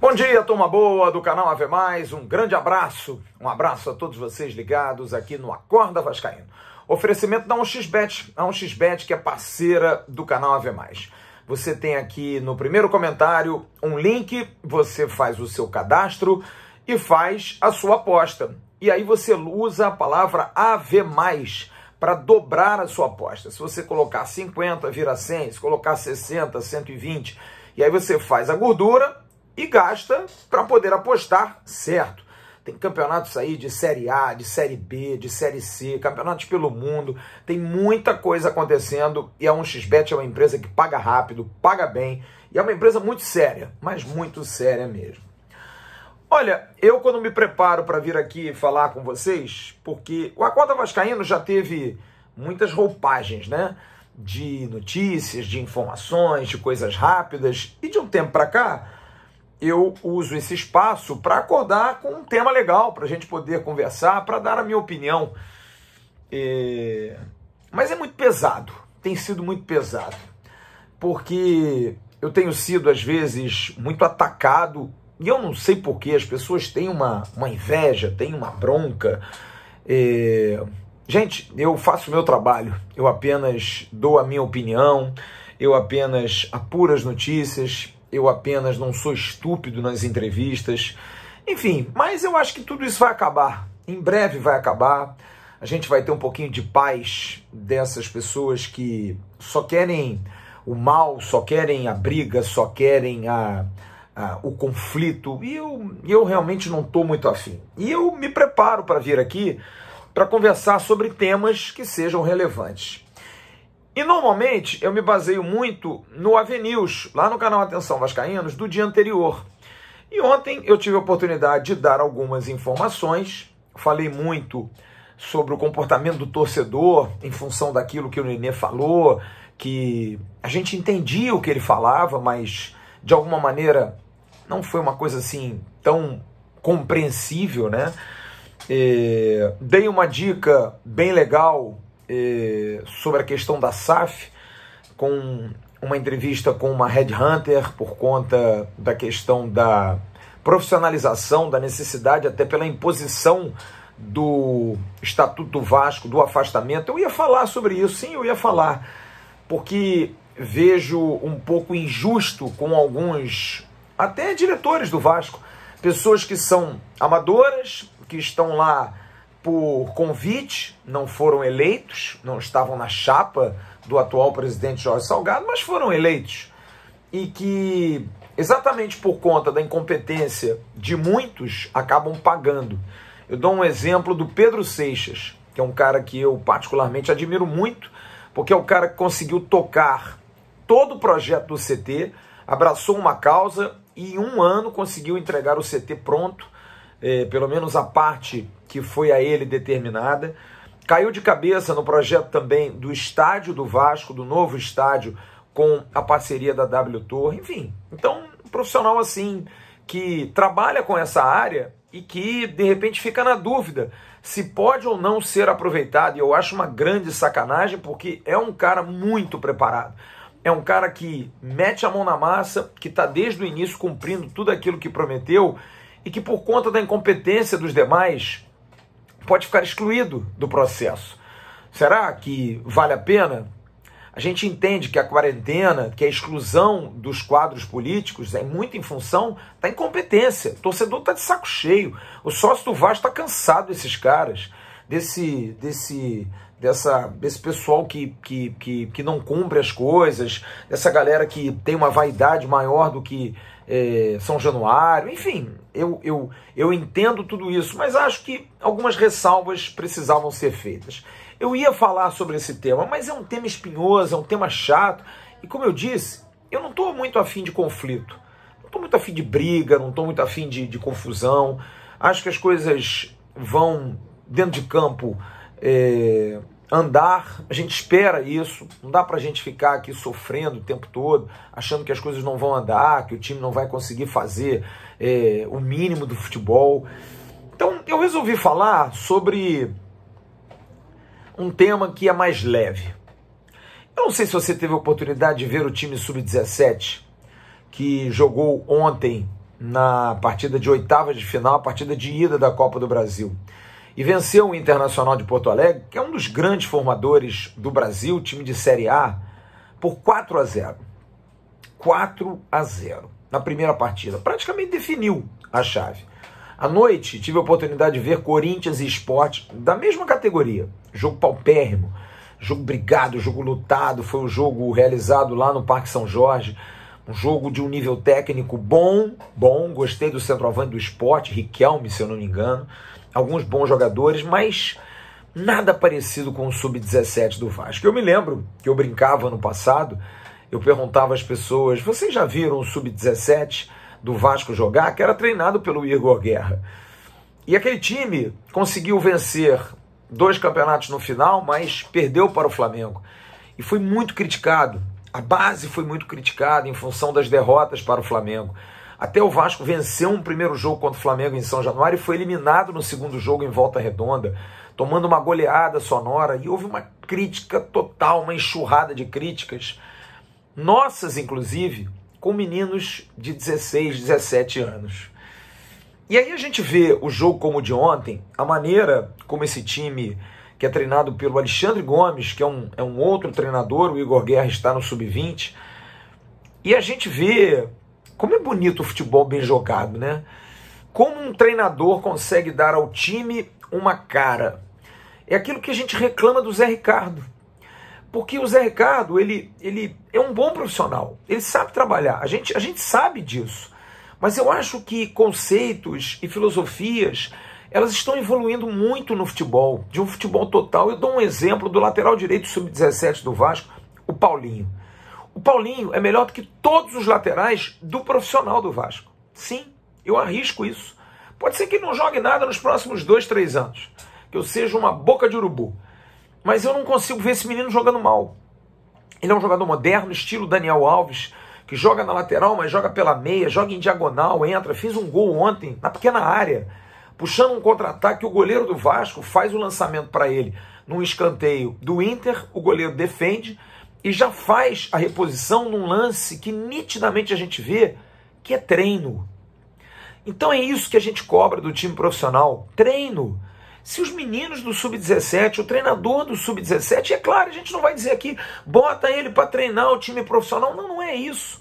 Bom dia, turma boa do canal Ave Mais, um grande abraço, um abraço a todos vocês ligados aqui no Acorda Vascaíno. Oferecimento da 1xBet, a 1xBet que é parceira do canal Ave Mais. Você tem aqui no primeiro comentário um link, você faz o seu cadastro e faz a sua aposta. E aí você usa a palavra AV+, para dobrar a sua aposta. Se você colocar 50, vira 100, se colocar 60, 120, e aí você faz a gordura e gasta para poder apostar certo. Tem campeonatos aí de Série A, de Série B, de Série C, campeonatos pelo mundo, tem muita coisa acontecendo e a 1xBet é uma empresa que paga rápido, paga bem e é uma empresa muito séria, mas muito séria mesmo. Olha, eu quando me preparo para vir aqui falar com vocês, porque o Acorda Vascaíno já teve muitas roupagens, né? De notícias, de informações, de coisas rápidas, e de um tempo para cá, eu uso esse espaço para acordar com um tema legal, para a gente poder conversar, para dar a minha opinião. Mas é muito pesado, tem sido muito pesado, porque eu tenho sido, às vezes, muito atacado, e eu não sei porquê, as pessoas têm uma inveja, têm uma bronca. Gente, eu faço o meu trabalho, eu apenas dou a minha opinião, eu apenas apuro as notícias, eu apenas não sou estúpido nas entrevistas, enfim, mas eu acho que tudo isso vai acabar, em breve vai acabar, a gente vai ter um pouquinho de paz dessas pessoas que só querem o mal, só querem a briga, só querem o conflito, e eu realmente não estou muito afim. E eu me preparo para vir aqui para conversar sobre temas que sejam relevantes. E normalmente eu me baseio muito no AV News, lá no canal Atenção Vascaínos, do dia anterior. E ontem eu tive a oportunidade de dar algumas informações, falei muito sobre o comportamento do torcedor em função daquilo que o Nenê falou, que a gente entendia o que ele falava, mas de alguma maneira não foi uma coisa assim tão compreensível, né? Dei uma dica bem legal sobre a questão da SAF, com uma entrevista com uma headhunter por conta da questão da profissionalização, da necessidade até pela imposição do Estatuto do Vasco, do afastamento. Eu ia falar sobre isso, sim, eu ia falar, porque vejo um pouco injusto com alguns, até diretores do Vasco, pessoas que são amadoras, que estão lá por convite, não foram eleitos, não estavam na chapa do atual presidente Jorge Salgado, mas foram eleitos. E que, exatamente por conta da incompetência de muitos, acabam pagando. Eu dou um exemplo do Pedro Seixas, que é um cara que eu particularmente admiro muito, porque é o cara que conseguiu tocar todo o projeto do CT, abraçou uma causa e em um ano conseguiu entregar o CT pronto, pelo menos a parte que foi a ele determinada. Caiu de cabeça no projeto também do estádio do Vasco, do novo estádio, com a parceria da W Torre. Enfim, então um profissional assim que trabalha com essa área e que de repente fica na dúvida se pode ou não ser aproveitado. E eu acho uma grande sacanagem, porque é um cara muito preparado. É um cara que mete a mão na massa, que está desde o início cumprindo tudo aquilo que prometeu e que por conta da incompetência dos demais pode ficar excluído do processo. Será que vale a pena? A gente entende que a quarentena, que a exclusão dos quadros políticos é muito em função da incompetência. O torcedor está de saco cheio. O sócio do Vasco está cansado desses caras, desse pessoal que não cumpre as coisas, dessa galera que tem uma vaidade maior do que São Januário. Enfim, eu entendo tudo isso, mas acho que algumas ressalvas precisavam ser feitas. Eu ia falar sobre esse tema, mas é um tema espinhoso, é um tema chato, e como eu disse, eu não estou muito afim de conflito, não estou muito afim de briga, não estou muito afim de confusão. Acho que as coisas vão, dentro de campo, andar, a gente espera isso, não dá pra gente ficar aqui sofrendo o tempo todo, achando que as coisas não vão andar, que o time não vai conseguir fazer o mínimo do futebol. Então eu resolvi falar sobre um tema que é mais leve. Eu não sei se você teve a oportunidade de ver o time Sub-17, que jogou ontem na partida de oitavas de final, a partida de ida da Copa do Brasil. E venceu o Internacional de Porto Alegre, que é um dos grandes formadores do Brasil, time de Série A, por 4-0. 4-0 na primeira partida. Praticamente definiu a chave. À noite, tive a oportunidade de ver Corinthians e Sport da mesma categoria. Jogo paupérrimo, jogo brigado, jogo lutado. Foi um jogo realizado lá no Parque São Jorge. Um jogo de um nível técnico bom. Gostei do centroavante do Sport, Riquelme, se eu não me engano. Alguns bons jogadores, mas nada parecido com o Sub-17 do Vasco. Eu me lembro que eu brincava no passado, eu perguntava às pessoas, vocês já viram o Sub-17 do Vasco jogar? Que era treinado pelo Igor Guerra. E aquele time conseguiu vencer 2 campeonatos no final, mas perdeu para o Flamengo. E foi muito criticado. A base foi muito criticada em função das derrotas para o Flamengo. Até o Vasco venceu um primeiro jogo contra o Flamengo em São Januário e foi eliminado no segundo jogo em Volta Redonda, tomando uma goleada sonora. E houve uma crítica total, uma enxurrada de críticas, nossas inclusive, com meninos de 16, 17 anos. E aí a gente vê o jogo como o de ontem, a maneira como esse time, que é treinado pelo Alexandre Gomes, que é um outro treinador, o Igor Guerra está no Sub-20, e a gente vê como é bonito o futebol bem jogado, né? Como um treinador consegue dar ao time uma cara. É aquilo que a gente reclama do Zé Ricardo. Porque o Zé Ricardo, ele é um bom profissional. Ele sabe trabalhar. A gente sabe disso. Mas eu acho que conceitos e filosofias, elas estão evoluindo muito no futebol, de um futebol total. Eu dou um exemplo do lateral direito sub-17 do Vasco, o Paulinho. O Paulinho é melhor do que todos os laterais do profissional do Vasco. Sim, eu arrisco isso. Pode ser que ele não jogue nada nos próximos 2, 3 anos. Que eu seja uma boca de urubu. Mas eu não consigo ver esse menino jogando mal. Ele é um jogador moderno, estilo Daniel Alves, que joga na lateral, mas joga pela meia, joga em diagonal, entra. Fez um gol ontem, na pequena área, puxando um contra-ataque. O goleiro do Vasco faz o lançamento para ele num escanteio do Inter, o goleiro defende e já faz a reposição num lance que nitidamente a gente vê que é treino. Então é isso que a gente cobra do time profissional, treino. Se os meninos do Sub-17, o treinador do Sub-17, é claro, a gente não vai dizer aqui, bota ele para treinar o time profissional, não é isso.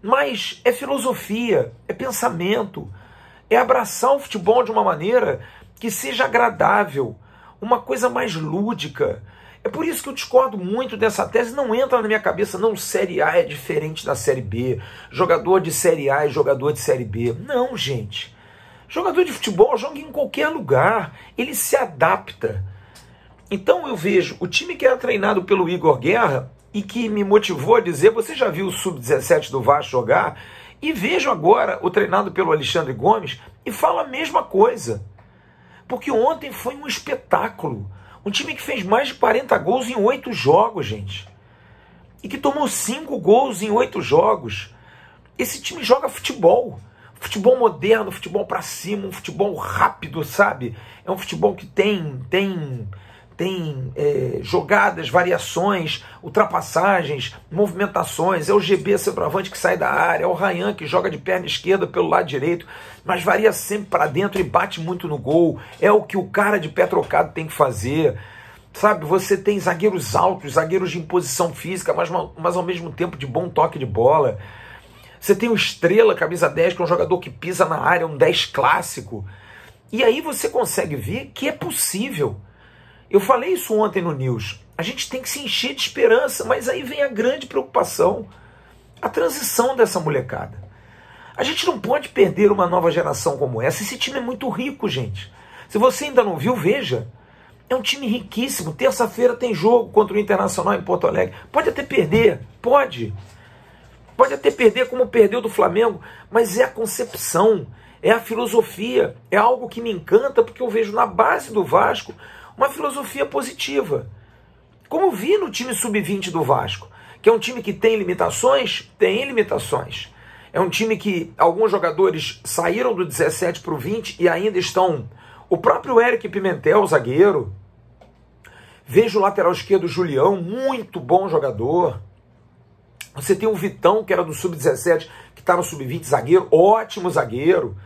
Mas é filosofia, é pensamento, é abraçar o futebol de uma maneira que seja agradável, uma coisa mais lúdica. É por isso que eu discordo muito dessa tese, não entra na minha cabeça, não, Série A é diferente da Série B, jogador de Série A é jogador de Série B. Não, gente. Jogador de futebol joga em qualquer lugar, ele se adapta. Então eu vejo o time que era treinado pelo Igor Guerra e que me motivou a dizer, você já viu o Sub-17 do Vasco jogar? E vejo agora o treinado pelo Alexandre Gomes e fala a mesma coisa. Porque ontem foi um espetáculo. Um time que fez mais de 40 gols em 8 jogos, gente. E que tomou 5 gols em 8 jogos. Esse time joga futebol. Futebol moderno, futebol pra cima, um futebol rápido, sabe? É um futebol que tem jogadas, variações, ultrapassagens, movimentações. É o GB centroavante que sai da área, é o Ryan que joga de perna esquerda pelo lado direito, mas varia sempre para dentro e bate muito no gol. É o que o cara de pé trocado tem que fazer. Sabe, você tem zagueiros altos, zagueiros de imposição física, mas ao mesmo tempo de bom toque de bola. Você tem o Estrela, camisa 10, que é um jogador que pisa na área, um 10 clássico. E aí você consegue ver que é possível. Eu falei isso ontem no News. A gente tem que se encher de esperança, mas aí vem a grande preocupação. A transição dessa molecada. A gente não pode perder uma nova geração como essa. Esse time é muito rico, gente. Se você ainda não viu, veja. É um time riquíssimo. Terça-feira tem jogo contra o Internacional em Porto Alegre. Pode até perder, pode. Pode até perder como perdeu do Flamengo, mas é a concepção, é a filosofia, é algo que me encanta porque eu vejo na base do Vasco uma filosofia positiva. Como vi no time sub-20 do Vasco, que é um time que tem limitações, tem limitações. É um time que alguns jogadores saíram do 17 para o 20 e ainda estão. O próprio Eric Pimentel, zagueiro. Vejo o lateral esquerdo Julião, muito bom jogador. Você tem o Vitão, que era do Sub-17, que está no sub-20, zagueiro, ótimo zagueiro.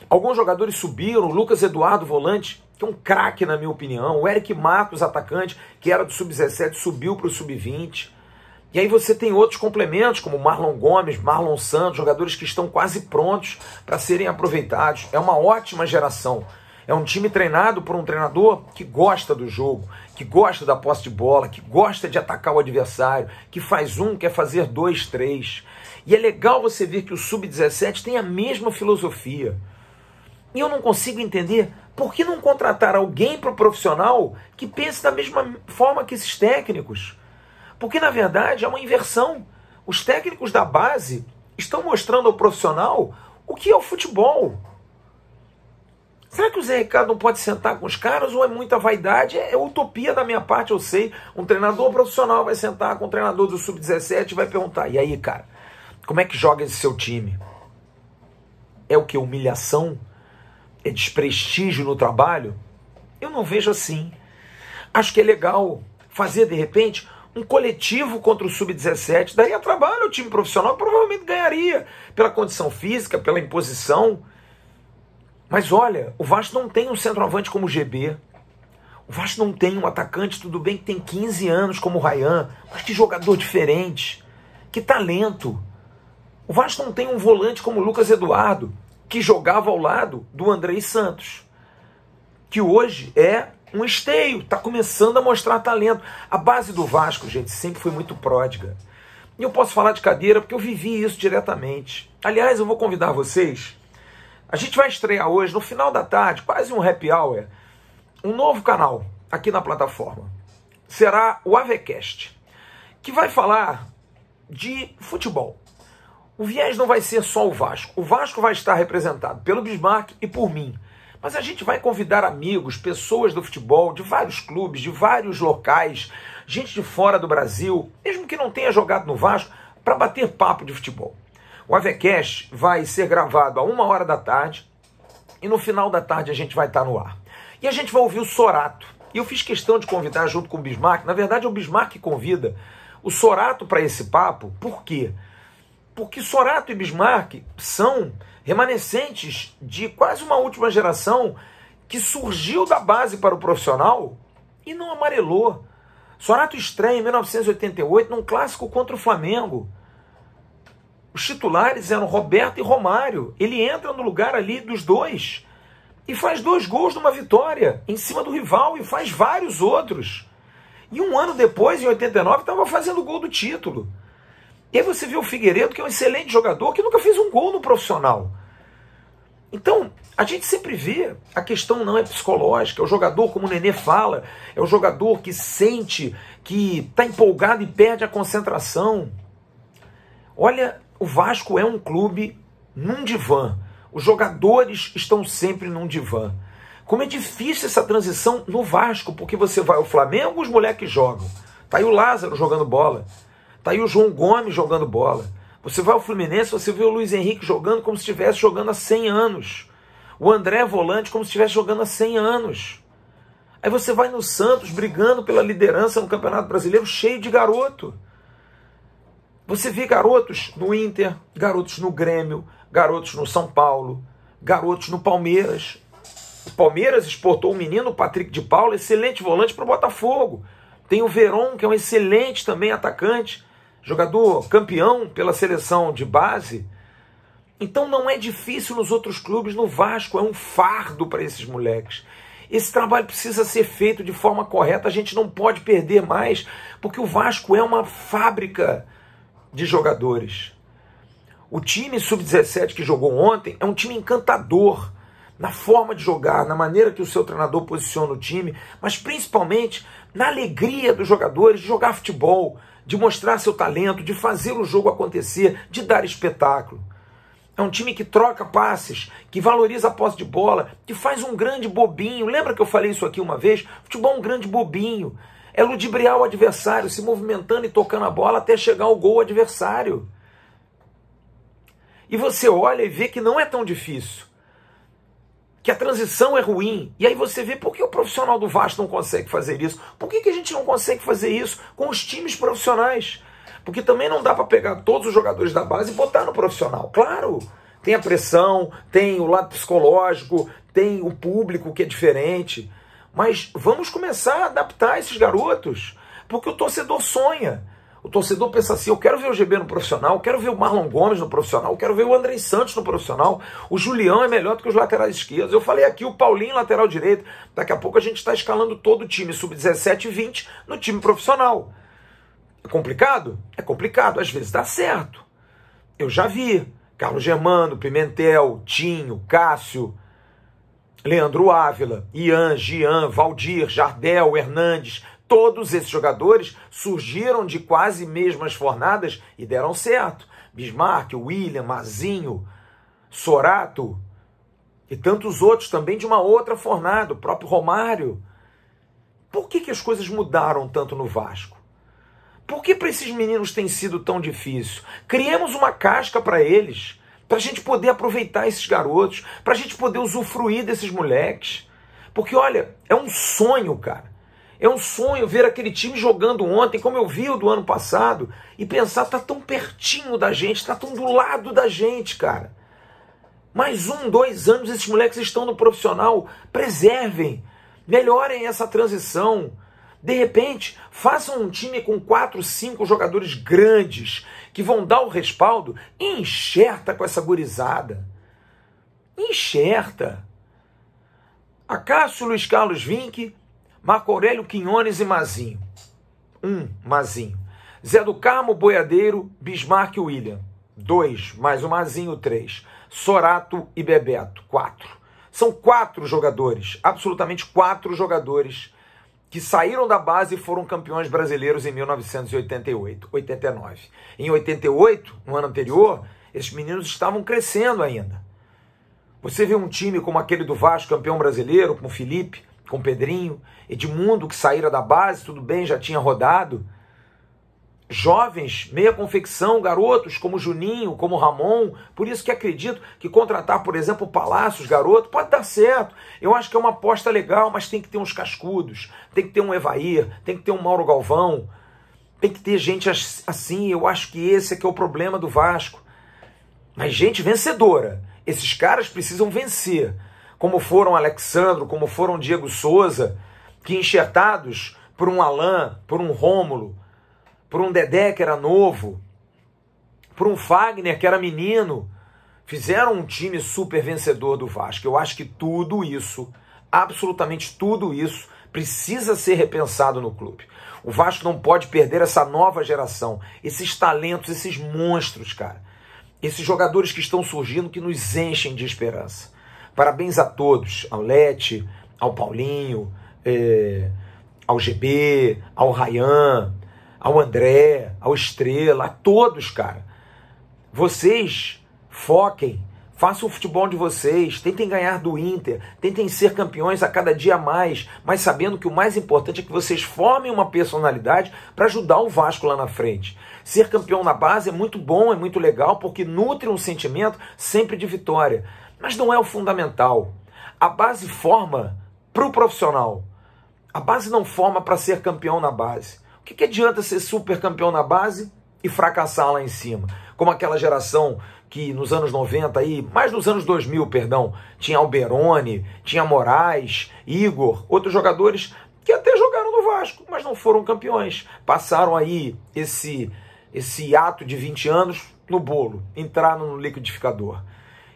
Alguns jogadores subiram, o Lucas Eduardo, volante, que é um craque na minha opinião. O Eric Matos, atacante, que era do sub-17, subiu para o sub-20. E aí você tem outros complementos, como Marlon Gomes, Marlon Santos, jogadores que estão quase prontos para serem aproveitados. É uma ótima geração. É um time treinado por um treinador que gosta do jogo, que gosta da posse de bola, que gosta de atacar o adversário, que faz um, quer fazer 2, 3. E é legal você ver que o sub-17 tem a mesma filosofia. E eu não consigo entender por que não contratar alguém para o profissional que pense da mesma forma que esses técnicos. Porque, na verdade, é uma inversão. Os técnicos da base estão mostrando ao profissional o que é o futebol. Será que o Zé Ricardo não pode sentar com os caras ou é muita vaidade? É utopia da minha parte, eu sei. Um treinador profissional vai sentar com um treinador do sub-17 e vai perguntar: e aí, cara, como é que joga esse seu time? É o que? Humilhação? É desprestígio no trabalho? Eu não vejo assim. Acho que é legal fazer, de repente, um coletivo contra o sub-17. Daria trabalho ao time profissional, provavelmente ganharia pela condição física, pela imposição. Mas olha, o Vasco não tem um centroavante como o GB. O Vasco não tem um atacante, tudo bem que tem 15 anos como o Ryan, mas que jogador diferente, que talento. O Vasco não tem um volante como o Lucas Eduardo, que jogava ao lado do Andrei Santos, que hoje é um esteio, está começando a mostrar talento. A base do Vasco, gente, sempre foi muito pródiga. E eu posso falar de cadeira porque eu vivi isso diretamente. Aliás, eu vou convidar vocês. A gente vai estrear hoje, no final da tarde, quase um happy hour, um novo canal aqui na plataforma. Será o AVCast, que vai falar de futebol. O viés não vai ser só o Vasco. O Vasco vai estar representado pelo Bismarck e por mim. Mas a gente vai convidar amigos, pessoas do futebol, de vários clubes, de vários locais, gente de fora do Brasil, mesmo que não tenha jogado no Vasco, para bater papo de futebol. O AVCast vai ser gravado a 1h da tarde e no final da tarde a gente vai estar no ar. E a gente vai ouvir o Sorato. E eu fiz questão de convidar junto com o Bismarck. Na verdade é o Bismarck que convida o Sorato para esse papo. Por quê? Porque Sorato e Bismarck são remanescentes de quase uma última geração que surgiu da base para o profissional e não amarelou. Sorato estreia em 1988 num clássico contra o Flamengo. Os titulares eram Roberto e Romário. Ele entra no lugar ali dos dois e faz 2 gols numa vitória em cima do rival e faz vários outros. E um ano depois, em 89, estava fazendo o gol do título. E aí você vê o Figueiredo, que é um excelente jogador, que nunca fez um gol no profissional. Então, a gente sempre vê, a questão não é psicológica, é o jogador, como o Nenê fala, é o jogador que sente, que está empolgado e perde a concentração. Olha, o Vasco é um clube num divã. Os jogadores estão sempre num divã. Como é difícil essa transição no Vasco, porque você vai ao Flamengo, os moleques jogam. Tá aí o Lázaro jogando bola. Tá aí o João Gomes jogando bola. Você vai ao Fluminense, você vê o Luiz Henrique jogando como se estivesse jogando há 100 anos. O André volante como se estivesse jogando há 100 anos. Aí você vai no Santos brigando pela liderança no Campeonato Brasileiro cheio de garoto. Você vê garotos no Inter, garotos no Grêmio, garotos no São Paulo, garotos no Palmeiras. O Palmeiras exportou o menino Patrick de Paula, excelente volante para o Botafogo. Tem o Veron, que é um excelente também atacante, jogador campeão pela seleção de base. Então não é difícil nos outros clubes, no Vasco é um fardo para esses moleques. Esse trabalho precisa ser feito de forma correta, a gente não pode perder mais, porque o Vasco é uma fábrica de jogadores. O time sub-17 que jogou ontem é um time encantador, na forma de jogar, na maneira que o seu treinador posiciona o time, mas principalmente na alegria dos jogadores de jogar futebol, de mostrar seu talento, de fazer o jogo acontecer, de dar espetáculo. É um time que troca passes, que valoriza a posse de bola, que faz um grande bobinho. Lembra que eu falei isso aqui uma vez? Futebol é um grande bobinho. É ludibriar o adversário, se movimentando e tocando a bola até chegar ao gol adversário. E você olha e vê que não é tão difícil. Que a transição é ruim. E aí você vê por que o profissional do Vasco não consegue fazer isso. Por que a gente não consegue fazer isso com os times profissionais? Porque também não dá para pegar todos os jogadores da base e botar no profissional. Claro, tem a pressão, tem o lado psicológico, tem o público que é diferente. Mas vamos começar a adaptar esses garotos, porque o torcedor sonha. O torcedor pensa assim, eu quero ver o GB no profissional, eu quero ver o Marlon Gomes no profissional, eu quero ver o Andrei Santos no profissional, o Julião é melhor do que os laterais esquerdos. Eu falei aqui, o Paulinho, lateral direito, daqui a pouco a gente está escalando todo o time, sub-17 e 20, no time profissional. É complicado? É complicado, às vezes dá certo. Eu já vi Carlos Germano, Pimentel, Tinho, Cássio, Leandro Ávila, Ian, Gian, Valdir, Jardel, Hernandes. Todos esses jogadores surgiram de quase mesmas fornadas e deram certo. Bismarck, William, Mazinho, Sorato e tantos outros também de uma outra fornada, o próprio Romário. Por que as coisas mudaram tanto no Vasco? Por que para esses meninos tem sido tão difícil? Criemos uma casca para eles, para a gente poder aproveitar esses garotos, para a gente poder usufruir desses moleques. Porque, olha, é um sonho, cara. É um sonho ver aquele time jogando ontem, como eu vi o do ano passado, e pensar, tá tão pertinho da gente, tá tão do lado da gente, cara. Mais 1, 2 anos esses moleques estão no profissional, preservem, melhorem essa transição. De repente, façam um time com 4, 5 jogadores grandes, que vão dar o respaldo, e enxerta com essa gurizada. Enxerta. Acácio, Luiz Carlos Vinck, Marco Aurélio Quinones e Mazinho. Mazinho. Zé do Carmo, Boiadeiro, Bismarck e William. 2, mais o Mazinho, 3. Sorato e Bebeto, 4. São 4 jogadores, absolutamente 4 jogadores, que saíram da base e foram campeões brasileiros em 1988, 89. Em 88, no ano anterior, esses meninos estavam crescendo ainda. Você vê um time como aquele do Vasco, campeão brasileiro, com o Felipe, com o Pedrinho, Edmundo, que saíra da base, tudo bem, já tinha rodado. Jovens, meia confecção, garotos como Juninho, como Ramon. Por isso que acredito que contratar, por exemplo, o Palácios, garoto, pode dar certo. Eu acho que é uma aposta legal, mas tem que ter uns cascudos, tem que ter um Evair, tem que ter um Mauro Galvão, tem que ter gente assim. Eu acho que esse é que é o problema do Vasco. Mas gente vencedora. Esses caras precisam vencer. Como foram Alexandro, como foram Diego Souza, que enxertados por um Alain, por um Rômulo, por um Dedé que era novo, por um Fagner que era menino, fizeram um time super vencedor do Vasco. Eu acho que tudo isso, absolutamente tudo isso, precisa ser repensado no clube. O Vasco não pode perder essa nova geração, esses talentos, esses monstros, cara. Esses jogadores que estão surgindo que nos enchem de esperança. Parabéns a todos, ao Lete, ao Paulinho, ao GB, ao Rayan, ao André, ao Estrela, a todos, cara. Vocês foquem, façam o futebol de vocês, tentem ganhar do Inter, tentem ser campeões a cada dia mais, mas sabendo que o mais importante é que vocês formem uma personalidade para ajudar o Vasco lá na frente. Ser campeão na base é muito bom, é muito legal, porque nutre um sentimento sempre de vitória. Mas não é o fundamental. A base forma para o profissional. A base não forma para ser campeão na base. O que adianta ser super campeão na base e fracassar lá em cima? Como aquela geração que nos anos 90, mais nos anos 2000, perdão, tinha Alberoni, tinha Moraes, Igor, outros jogadores que até jogaram no Vasco, mas não foram campeões. Passaram aí esse ato de 20 anos no bolo, entraram no liquidificador.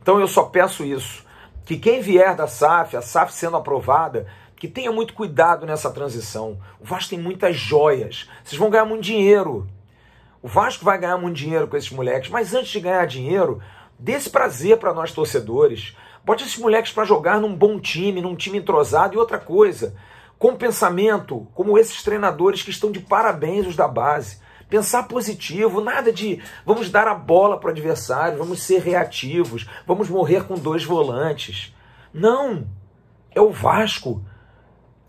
Então eu só peço isso, que quem vier da SAF, a SAF sendo aprovada, que tenha muito cuidado nessa transição. O Vasco tem muitas joias, vocês vão ganhar muito dinheiro. O Vasco vai ganhar muito dinheiro com esses moleques, mas antes de ganhar dinheiro, dê esse prazer para nós torcedores. Bote esses moleques para jogar num bom time, num time entrosado. E outra coisa, com pensamento, como esses treinadores que estão de parabéns, os da base. Pensar positivo, nada de vamos dar a bola para o adversário, vamos ser reativos, vamos morrer com 2 volantes. Não, é o Vasco,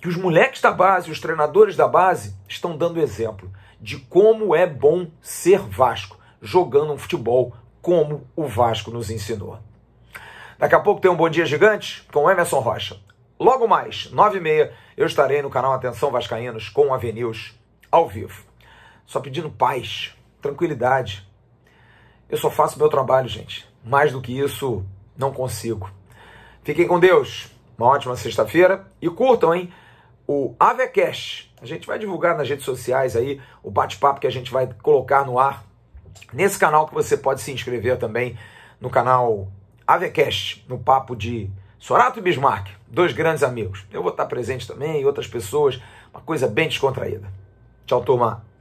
que os moleques da base, os treinadores da base estão dando exemplo de como é bom ser Vasco, jogando um futebol como o Vasco nos ensinou. Daqui a pouco tem um Bom Dia Gigante com Emerson Rocha. Logo mais, 9h30, eu estarei no canal Atenção Vascaínos com o Avenews ao vivo. Só pedindo paz, tranquilidade. Eu só faço meu trabalho, gente. Mais do que isso, não consigo. Fiquem com Deus. Uma ótima sexta-feira. E curtam, hein? O AveCast. A gente vai divulgar nas redes sociais aí o bate-papo que a gente vai colocar no ar. Nesse canal que você pode se inscrever também, no canal AveCast, no papo de Sorato e Bismarck, dois grandes amigos. Eu vou estar presente também e outras pessoas, uma coisa bem descontraída. Tchau, turma.